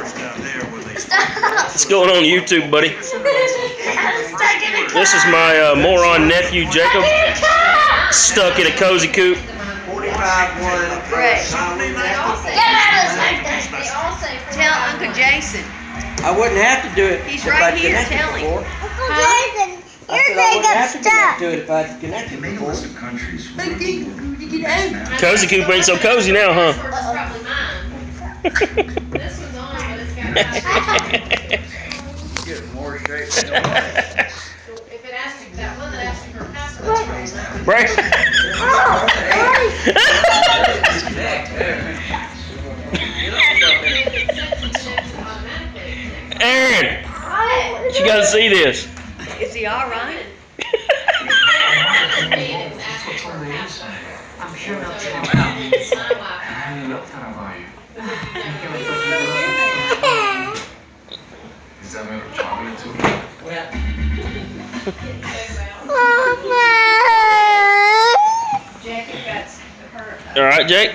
What's going on YouTube, buddy? This is my moron nephew Jacob, stuck in a cozy coupe. 45-1. Great. Tell Uncle Jason. I wouldn't have to do it. He's if right I'd here. connected Tell him. before. Uncle Jason, I said I wouldn't have to do it if I'd connected before. Cozy coupe ain't so cozy now, huh? This one's on, but it's got Get more straight than you want. if it asks you, that one that asks you for a password, that's wrong. Right? Aaron, you gotta see this. Is he all right? I'm sure they'll check Is that made of chocolate too? All right, Jake.